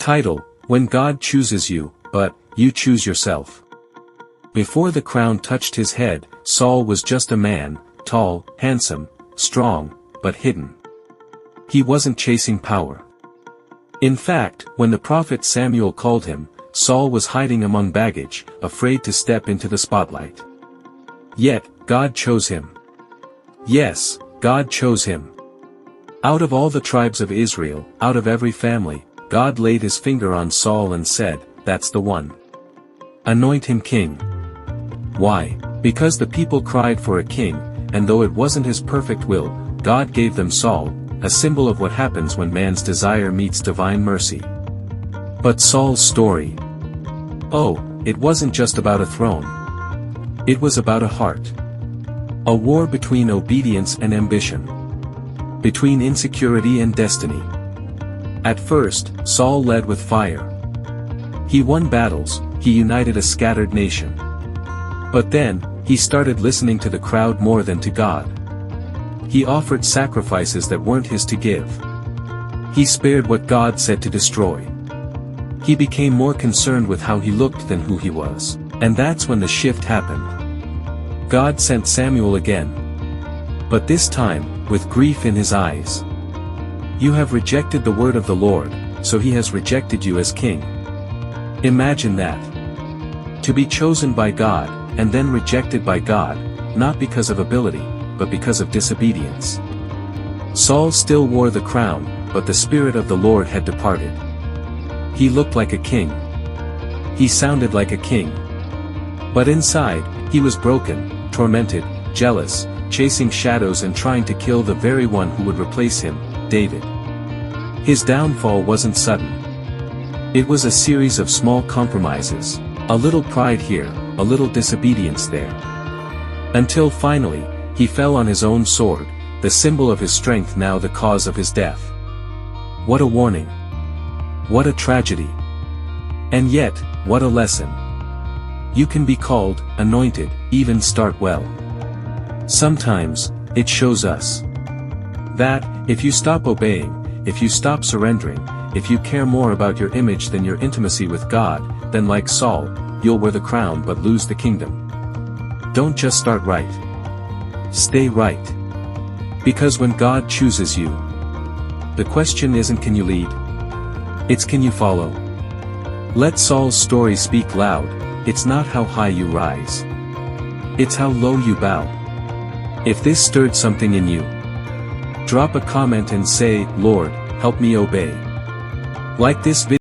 Title: When God Chooses You, But You Choose Yourself. Before the crown touched his head, Saul was just a man, tall, handsome, strong, but hidden. He wasn't chasing power. In fact, when the prophet Samuel called him, Saul was hiding among baggage, afraid to step into the spotlight. Yet, God chose him. Yes, God chose him. Out of all the tribes of Israel, out of every family, God laid his finger on Saul and said, "That's the one. Anoint him king." Why? Because the people cried for a king, and though it wasn't his perfect will, God gave them Saul, a symbol of what happens when man's desire meets divine mercy. But Saul's story. Oh, it wasn't just about a throne. It was about a heart. A war between obedience and ambition. Between insecurity and destiny. At first, Saul led with fire. He won battles, he united a scattered nation. But then, he started listening to the crowd more than to God. He offered sacrifices that weren't his to give. He spared what God said to destroy. He became more concerned with how he looked than who he was. And that's when the shift happened. God sent Samuel again. But this time, with grief in his eyes. "You have rejected the word of the Lord, so he has rejected you as king." Imagine that. To be chosen by God, and then rejected by God, not because of ability, but because of disobedience. Saul still wore the crown, but the Spirit of the Lord had departed. He looked like a king. He sounded like a king. But inside, he was broken, tormented, jealous, chasing shadows and trying to kill the very one who would replace him, David. His downfall wasn't sudden. It was a series of small compromises, a little pride here, a little disobedience there. Until finally, he fell on his own sword, the symbol of his strength now the cause of his death. What a warning. What a tragedy. And yet, what a lesson. You can be called, anointed, even start well. Sometimes, it shows us that, if you stop obeying, if you stop surrendering, if you care more about your image than your intimacy with God, then like Saul, you'll wear the crown but lose the kingdom. Don't just start right. Stay right. Because when God chooses you, the question isn't can you lead? It's can you follow? Let Saul's story speak loud. It's not how high you rise. It's how low you bow. If this stirred something in you, drop a comment and say, "Lord, help me obey." Like this video.